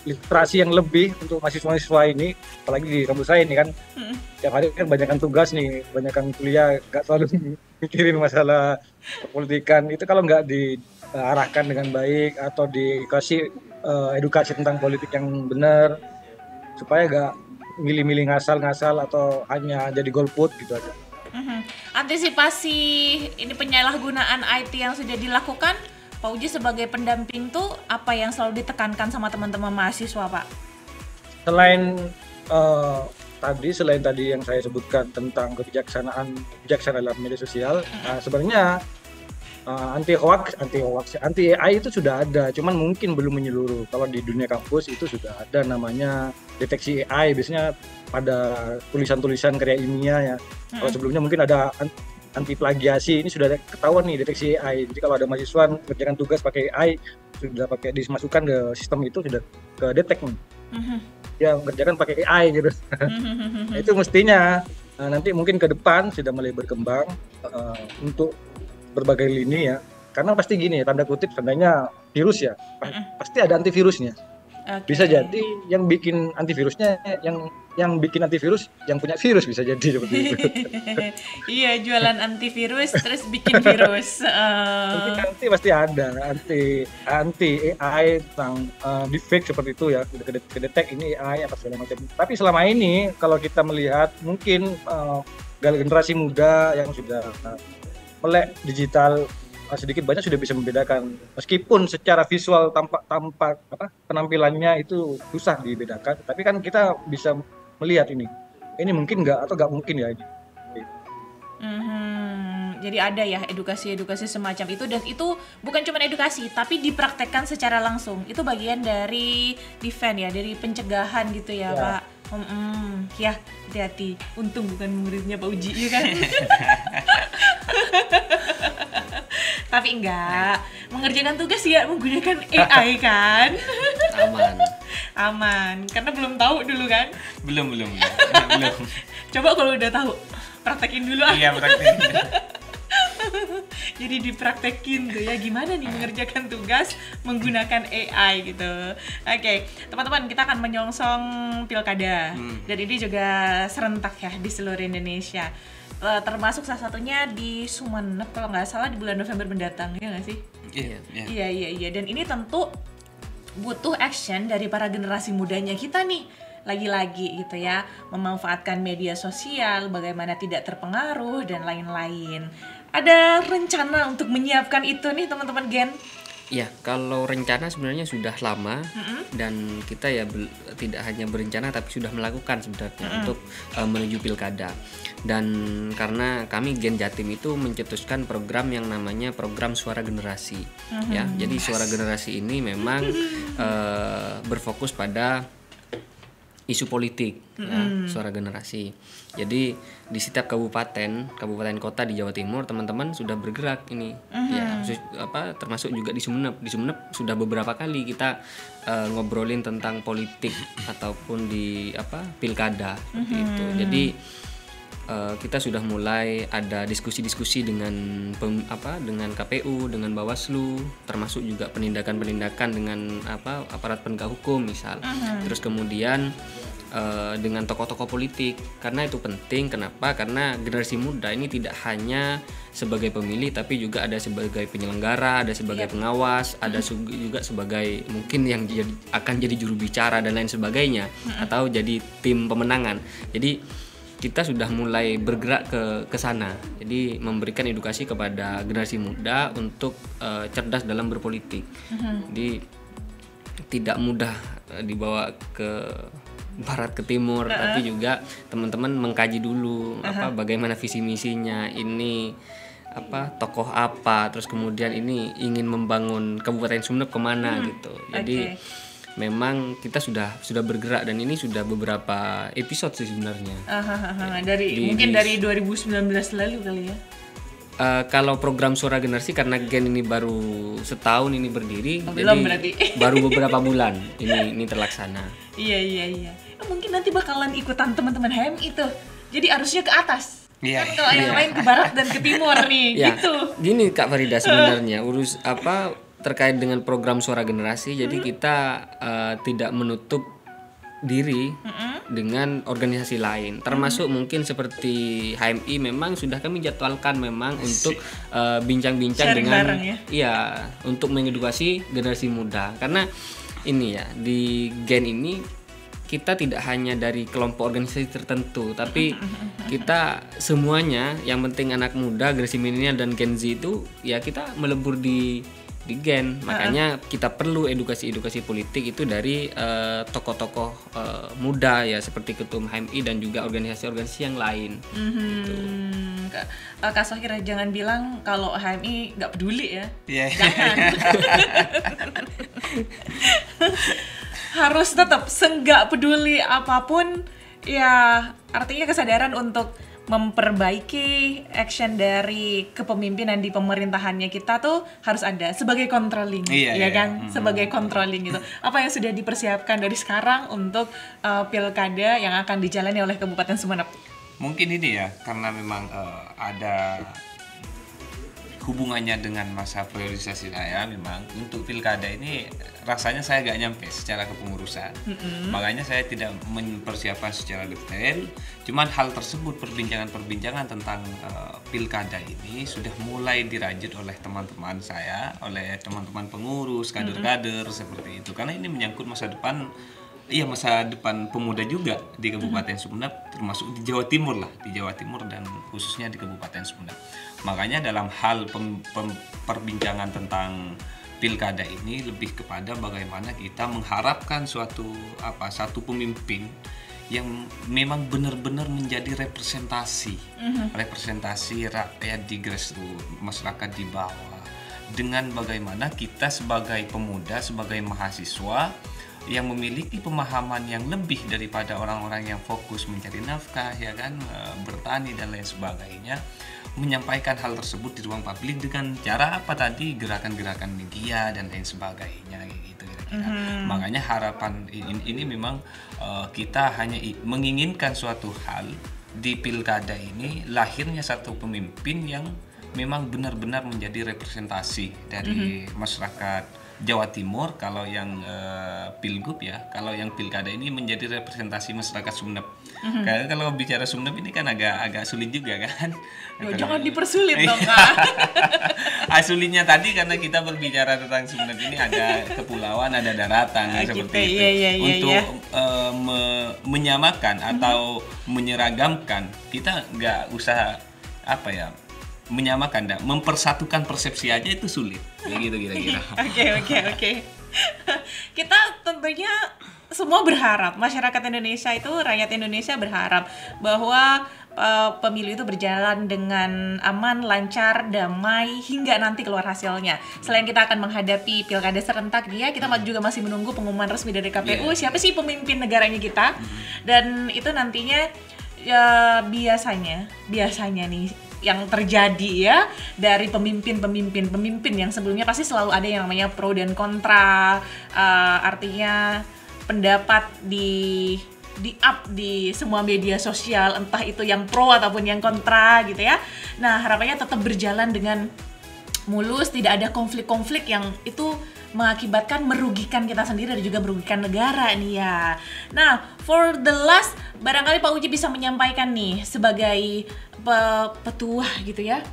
D: literasi yang lebih untuk mahasiswa-mahasiswa ini, apalagi di kampus saya ini kan tiap hari kan banyakkan tugas nih, banyakkan kuliah, nggak selalu mikirin masalah politikan. Itu kalau nggak diarahkan dengan baik atau dikasih edukasi tentang politik yang benar, supaya nggak milih-milih ngasal-ngasal atau hanya jadi golput gitu aja.
A: Antisipasi ini penyalahgunaan IT yang sudah dilakukan, Pak Uji sebagai pendamping tuh apa yang selalu ditekankan sama teman-teman mahasiswa, Pak?
D: Selain tadi yang saya sebutkan tentang kebijaksanaan dalam media sosial, sebenarnya anti hoax, anti AI itu sudah ada, cuman mungkin belum menyeluruh. Kalau di dunia kampus itu sudah ada namanya deteksi AI, biasanya pada tulisan-tulisan karya ilmiah ya. Kalau sebelumnya mungkin ada anti plagiasi, ini sudah ketahuan nih deteksi AI. Jadi kalau ada mahasiswa mengerjakan tugas pakai AI, sudah pakai dimasukkan ke sistem itu, sudah ke detect nih. Ya mengerjakan pakai AI gitu. Nah, itu mestinya nanti mungkin ke depan sudah mulai berkembang untuk berbagai lini ya. Karena pasti gini ya, tanda kutip tandanya virus ya. Pasti ada antivirusnya. Bisa jadi yang bikin antivirusnya yang bikin antivirus yang punya virus, bisa jadi seperti itu.
A: Iya, jualan antivirus terus bikin virus.
D: Nanti pasti ada anti AI tentang deepfake seperti itu ya, udah kedetek ini AI apa segala macam. Tapi selama ini kalau kita melihat mungkin generasi muda yang sudah melek digital sedikit banyak sudah bisa membedakan, meskipun secara visual tampak penampilannya itu susah dibedakan, tapi kan kita bisa melihat ini mungkin nggak atau nggak mungkin ya ini.
A: Jadi ada ya edukasi semacam itu, dan itu bukan cuma edukasi tapi dipraktekkan secara langsung. Itu bagian dari defense ya, dari pencegahan gitu ya, Pak. Ya, hati-hati. Untung bukan muridnya Pak Uji ya kan. Tapi enggak, mengerjakan tugas ya menggunakan AI kan. Aman, karena belum tahu dulu kan.
C: Belum.
A: Coba kalau udah tahu, praktekin dulu.
C: Iya, praktekin.
A: Jadi dipraktekin tuh ya, gimana nih mengerjakan tugas menggunakan AI gitu. Oke, teman-teman, kita akan menyongsong pilkada. Dan ini juga serentak ya di seluruh Indonesia. Termasuk salah satunya di Sumeneb kalau nggak salah di bulan November mendatang, ya nggak sih? Iya. Dan ini tentu butuh action dari para generasi mudanya kita nih, lagi-lagi gitu ya, memanfaatkan media sosial, bagaimana tidak terpengaruh dan lain-lain. Ada rencana untuk menyiapkan itu nih teman-teman Gen?
B: Ya, kalau rencana sebenarnya sudah lama dan kita ya tidak hanya berencana tapi sudah melakukan sebenarnya untuk menuju pilkada. Dan karena kami Gen Jatim itu mencetuskan program yang namanya program Suara Generasi. Ya, jadi Suara Generasi ini memang berfokus pada isu politik, ya, Suara Generasi. Jadi di setiap kabupaten kota di Jawa Timur teman-teman sudah bergerak ini, ya, termasuk juga di Sumeneb. Di Sumeneb sudah beberapa kali kita ngobrolin tentang politik ataupun di pilkada seperti itu. Jadi kita sudah mulai ada diskusi-diskusi dengan dengan KPU, dengan Bawaslu, termasuk juga penindakan dengan aparat penegak hukum misal. Terus kemudian dengan tokoh-tokoh politik, karena itu penting. Kenapa? Karena generasi muda ini tidak hanya sebagai pemilih tapi juga ada sebagai penyelenggara, ada sebagai pengawas, ada juga sebagai mungkin yang akan jadi juru bicara dan lain sebagainya, atau jadi tim pemenangan. Jadi kita sudah mulai bergerak ke sana. Jadi memberikan edukasi kepada generasi muda untuk cerdas dalam berpolitik. Jadi tidak mudah dibawa ke barat ke timur, tapi juga teman-teman mengkaji dulu bagaimana visi misinya, ini tokoh apa, terus kemudian ini ingin membangun Kabupaten Sumeneb kemana gitu. Jadi memang kita sudah bergerak dan ini sudah beberapa episode sih sebenarnya.
A: Mungkin dari 2019 lalu kali ya.
B: Kalau program Suara Generasi karena Gen ini baru setahun ini berdiri,
A: belum berarti.
B: Baru beberapa bulan ini terlaksana.
A: Iya. Mungkin nanti bakalan ikutan teman-teman HMI tuh. Jadi arusnya ke atas. Kan kalau yang lain ke barat dan ke timur nih, gitu.
B: Gini Kak Farida sebenarnya terkait dengan program Suara Generasi, jadi kita tidak menutup diri dengan organisasi lain, termasuk mungkin seperti HMI. Memang sudah kami jadwalkan memang untuk bincang-bincang
A: Sharing
B: dengan
A: bareng ya?
B: iya, untuk mengedukasi generasi muda. Karena ini ya, di Gen ini kita tidak hanya dari kelompok organisasi tertentu, tapi kita semuanya, yang penting anak muda, generasi milenial dan Gen Z itu ya kita melebur di Gen. Makanya kita perlu edukasi politik itu dari tokoh-tokoh muda ya, seperti Ketum HMI dan juga organisasi-organisasi yang lain. Gitu.
A: Kak Sohir, jangan bilang kalau HMI nggak peduli ya.
C: Iya.
A: Jangan. Harus tetap senggak peduli apapun ya, artinya kesadaran untuk memperbaiki action dari kepemimpinan di pemerintahannya kita tuh harus ada sebagai controlling, ya kan? Sebagai controlling gitu. Apa yang sudah dipersiapkan dari sekarang untuk pilkada yang akan dijalani oleh Kabupaten Sumeneb?
C: Mungkin ini ya, karena memang ada hubungannya dengan masa priorisasi saya. Memang untuk pilkada ini rasanya saya gak nyampe secara kepengurusan. Makanya saya tidak mempersiapkan secara detail. Cuman hal tersebut, perbincangan tentang pilkada ini sudah mulai dirajut oleh teman-teman saya, oleh teman-teman pengurus, kader-kader seperti itu. Karena ini menyangkut masa depan pemuda juga di Kabupaten Sumeneb, termasuk di Jawa Timur dan khususnya di Kabupaten Sumeneb. Makanya dalam hal perbincangan tentang pilkada ini lebih kepada bagaimana kita mengharapkan satu pemimpin yang memang benar-benar menjadi representasi rakyat di grassroots, masyarakat di bawah, dengan bagaimana kita sebagai pemuda, sebagai mahasiswa yang memiliki pemahaman yang lebih daripada orang-orang yang fokus mencari nafkah, ya kan, bertani dan lain sebagainya, menyampaikan hal tersebut di ruang publik dengan cara apa tadi, gerakan-gerakan media dan lain sebagainya gitu kira-kira. Makanya harapan ini memang kita hanya menginginkan suatu hal di pilkada ini, lahirnya satu pemimpin yang memang benar-benar menjadi representasi dari masyarakat Jawa Timur. Kalau yang pilgub ya, kalau yang pilkada ini menjadi representasi masyarakat Sumeneb. Karena kalau bicara Sumeneb ini kan agak sulit juga kan.
A: Jangan dipersulit dong, Kak.
C: Sulitnya tadi karena kita berbicara tentang Sumeneb ini ada kepulauan, ada daratan seperti itu. Untuk menyamakan atau menyeragamkan, kita nggak usah menyamakan, mempersatukan persepsi aja itu sulit, kayak gitu kira-kira.
A: Oke. Kita tentunya semua berharap, masyarakat Indonesia itu, rakyat Indonesia berharap bahwa pemilu itu berjalan dengan aman, lancar, damai hingga nanti keluar hasilnya. Selain kita akan menghadapi pilkada serentak kita juga masih menunggu pengumuman resmi dari KPU siapa sih pemimpin negaranya kita. Dan itu nantinya ya biasanya nih yang terjadi ya dari pemimpin yang sebelumnya pasti selalu ada yang namanya pro dan kontra, artinya pendapat di up di semua media sosial, entah itu yang pro ataupun yang kontra gitu ya. Nah, harapannya tetap berjalan dengan mulus, tidak ada konflik-konflik yang itu mengakibatkan merugikan kita sendiri dan juga merugikan negara nih ya. Nah, for the last, barangkali Pak Uji bisa menyampaikan nih sebagai petuah gitu ya.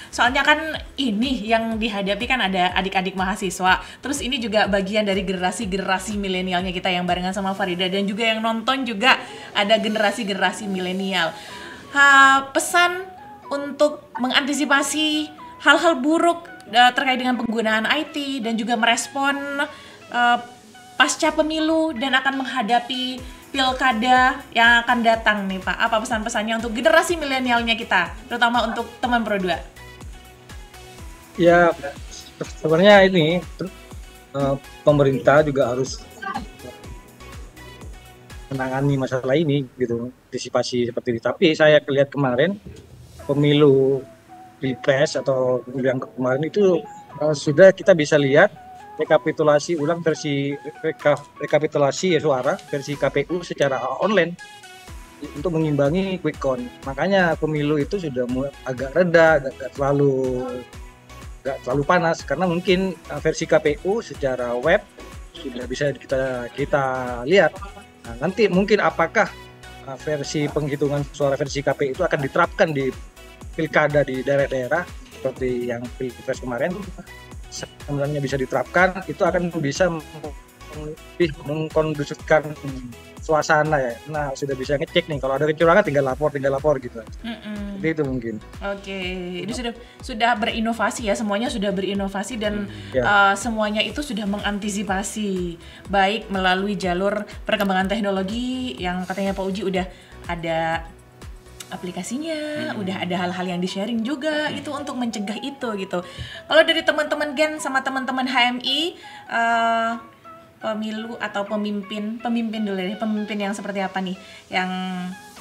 A: Soalnya kan ini yang dihadapi kan ada adik-adik mahasiswa. Terus ini juga bagian dari generasi milenialnya kita yang barengan sama Farida, dan juga yang nonton juga ada generasi milenial. Pesan untuk mengantisipasi hal-hal buruk terkait dengan penggunaan IT dan juga merespon pasca pemilu dan akan menghadapi pilkada yang akan datang nih Pak. Apa pesan-pesannya untuk generasi milenialnya kita, terutama untuk teman Pro 2?
D: Ya, sebenarnya ini pemerintah juga harus menangani masalah ini gitu, antisipasi seperti ini. Tapi saya lihat kemarin pemilu Pilpres atau pemilu yang kemarin itu sudah kita bisa lihat rekapitulasi ulang rekapitulasi suara versi KPU secara online untuk mengimbangi quick count. Makanya pemilu itu sudah agak reda, nggak terlalu panas, karena mungkin versi KPU secara web sudah bisa kita lihat. Nah, nanti mungkin apakah versi penghitungan suara versi KPU itu akan diterapkan di pilkada di daerah-daerah seperti yang pilpres kemarin, sebenarnya bisa diterapkan, itu akan bisa lebih mengkondusifkan suasana ya. Nah, sudah bisa ngecek nih kalau ada kecurangan tinggal lapor gitu. Jadi itu mungkin.
A: Oke, ini sudah berinovasi ya, semuanya sudah berinovasi dan semuanya itu sudah mengantisipasi baik melalui jalur perkembangan teknologi yang katanya Pak Uji udah ada aplikasinya, udah ada hal-hal yang di-sharing juga itu untuk mencegah itu gitu. Kalau dari teman-teman Gen sama teman-teman HMI pemilu atau pemimpin dulu deh, pemimpin yang seperti apa nih yang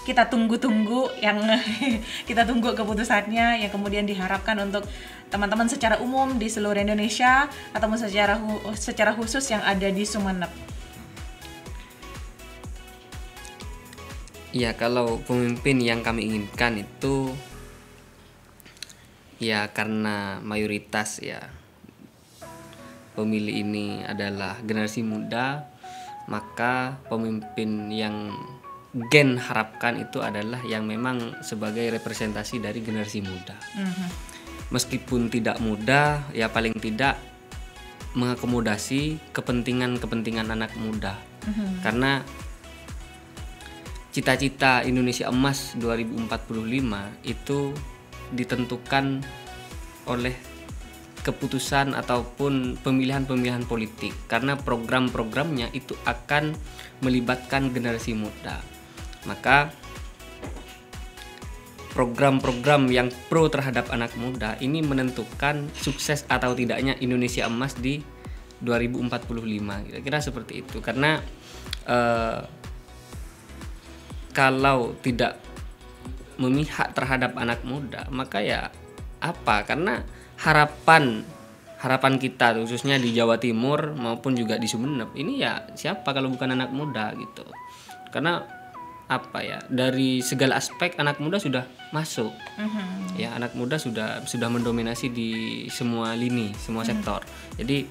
A: kita tunggu-tunggu, yang kita tunggu keputusannya, yang kemudian diharapkan untuk teman-teman secara umum di seluruh Indonesia atau secara khusus yang ada di Sumeneb.
B: Ya, kalau pemimpin yang kami inginkan itu ya karena mayoritas ya pemilih ini adalah generasi muda, maka pemimpin yang Gen harapkan itu adalah yang memang sebagai representasi dari generasi muda. Meskipun tidak muda, ya paling tidak mengakomodasi kepentingan anak muda. Karena cita-cita Indonesia Emas 2045 itu ditentukan oleh keputusan ataupun pemilihan-pemilihan politik, karena program-programnya itu akan melibatkan generasi muda. Maka program-program yang pro terhadap anak muda ini menentukan sukses atau tidaknya Indonesia Emas di 2045. Kira-kira seperti itu. Karena kalau tidak memihak terhadap anak muda, maka ya apa? Karena harapan kita khususnya di Jawa Timur maupun juga di Sumeneb ini ya siapa kalau bukan anak muda gitu. Karena apa ya, dari segala aspek anak muda sudah masuk. Ya, anak muda sudah mendominasi di semua lini, semua sektor. Jadi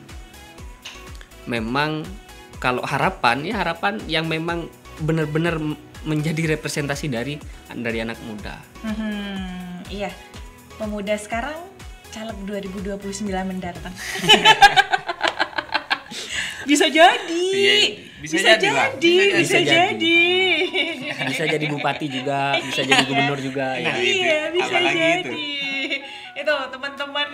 B: memang kalau harapan yang memang benar-benar menjadi representasi dari anak muda.
A: Iya, pemuda sekarang caleg 2029 mendatang. Bisa jadi. Bisa jadi
B: bupati juga, bisa jadi gubernur juga.
A: Iya, bisa jadi. Itu teman-teman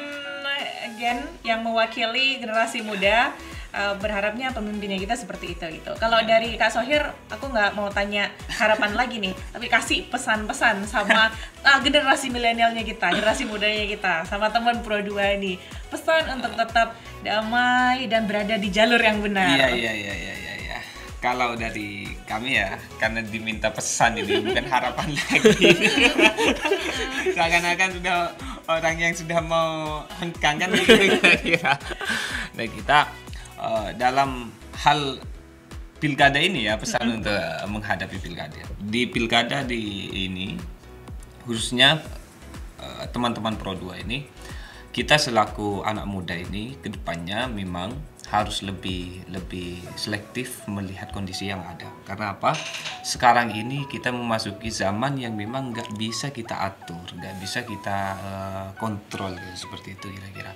A: Gen yang mewakili generasi muda, berharapnya pemimpinnya kita seperti itu gitu. Kalau dari Kak Sohir, aku nggak mau tanya harapan lagi nih, tapi kasih pesan-pesan sama generasi milenialnya kita, generasi mudanya kita, sama teman Pro 2 nih, pesan untuk tetap damai dan berada di jalur yang benar.
C: Iya. Kalau dari kami ya, karena diminta pesan ini bukan harapan lagi. Seakan-akan sudah orang yang sudah mau hengkang kan gitu kira-kira. Nah, kita dalam hal pilkada ini ya, pesan untuk menghadapi pilkada. Di pilkada ini khususnya teman-teman Pro 2 ini, kita selaku anak muda ini kedepannya memang harus lebih selektif melihat kondisi yang ada. Karena apa? Sekarang ini kita memasuki zaman yang memang nggak bisa kita atur, nggak bisa kita kontrol seperti itu kira-kira.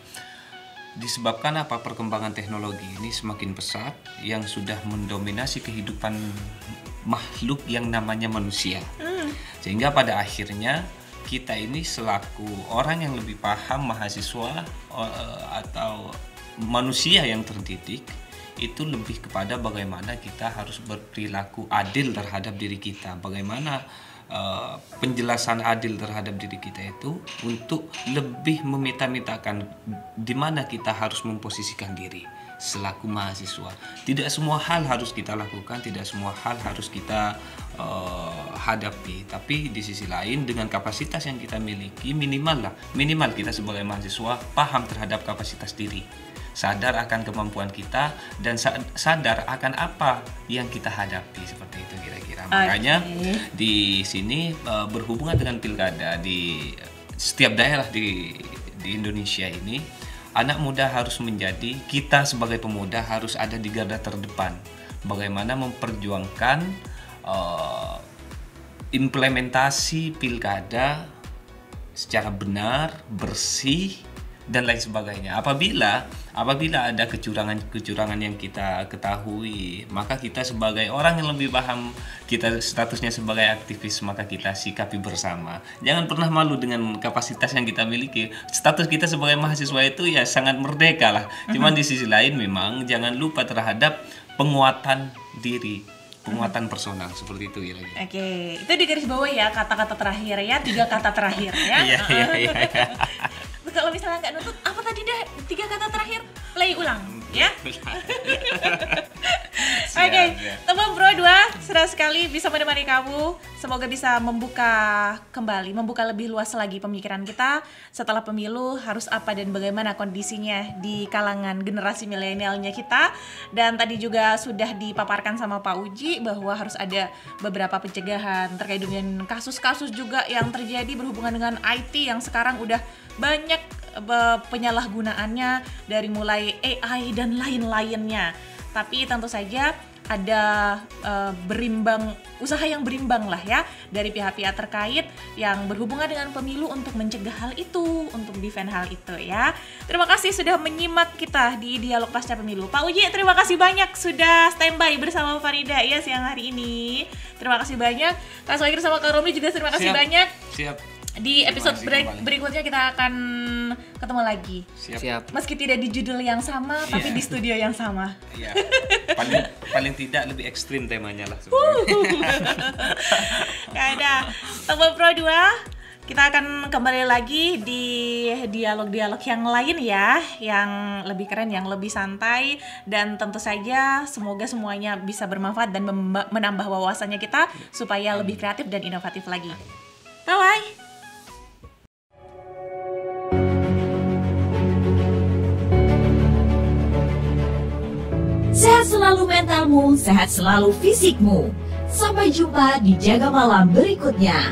C: Disebabkan apa? Perkembangan teknologi ini semakin pesat yang sudah mendominasi kehidupan makhluk yang namanya manusia. Sehingga pada akhirnya kita ini selaku orang yang lebih paham, mahasiswa atau manusia yang terdidik, itu lebih kepada bagaimana kita harus berperilaku adil terhadap diri kita. Bagaimana penjelasan adil terhadap diri kita itu untuk lebih memeta-metakan di mana kita harus memposisikan diri selaku mahasiswa. Tidak semua hal harus kita lakukan, tidak semua hal harus kita hadapi. Tapi di sisi lain dengan kapasitas yang kita miliki, minimal kita sebagai mahasiswa paham terhadap kapasitas diri, sadar akan kemampuan kita, dan sadar akan apa yang kita hadapi, seperti itu kira-kira. Makanya di sini berhubungan dengan pilkada di setiap daerah di Indonesia ini, anak muda harus menjadi, kita sebagai pemuda harus ada di garda terdepan. Bagaimana memperjuangkan implementasi pilkada secara benar, bersih, dan lain sebagainya. Apabila ada kecurangan yang kita ketahui, maka kita sebagai orang yang lebih paham, kita statusnya sebagai aktivis, maka kita sikapi bersama. Jangan pernah malu dengan kapasitas yang kita miliki. Status kita sebagai mahasiswa itu ya sangat merdeka lah. Cuman di sisi lain memang jangan lupa terhadap penguatan diri, penguatan personal, seperti itu ya.
A: Oke, itu di garis bawah ya, kata-kata terakhir ya, 3 kata terakhir ya.
C: Iya.
A: Kalau misalnya nggak nutut, apa tadi deh 3 kata terakhir? Play ulang ya. Oke, teman Bro 2, senang sekali bisa menemani kamu. Semoga bisa membuka lebih luas lagi pemikiran kita setelah pemilu, harus apa dan bagaimana kondisinya di kalangan generasi milenialnya kita. Dan tadi juga sudah dipaparkan sama Pak Uji bahwa harus ada beberapa pencegahan terkait dengan kasus-kasus juga yang terjadi berhubungan dengan IT yang sekarang udah banyak penyalahgunaannya dari mulai AI dan lain-lainnya. Tapi tentu saja ada usaha yang berimbang lah ya dari pihak-pihak terkait yang berhubungan dengan pemilu untuk mencegah hal itu, untuk defend hal itu ya. Terima kasih sudah menyimak kita di Dialog Pasca Pemilu. Pak Uji, terima kasih banyak sudah standby bersama Farida ya siang hari ini. Terima kasih banyak. Kak Soegir sama Kak Romli juga terima kasih banyak.
C: Siap.
A: Di episode berikutnya kita akan ketemu lagi.
B: Siap.
A: Meski tidak di judul yang sama, tapi di studio yang sama.
C: Iya. Paling tidak lebih ekstrim temanya lah.
A: Ada. Teman Pro 2, kita akan kembali lagi di dialog-dialog yang lain ya, yang lebih keren, yang lebih santai, dan tentu saja semoga semuanya bisa bermanfaat dan menambah wawasannya kita supaya lebih kreatif dan inovatif lagi. Bye-bye.
F: Sehat selalu mentalmu, sehat selalu fisikmu. Sampai jumpa di Jaga Malam berikutnya.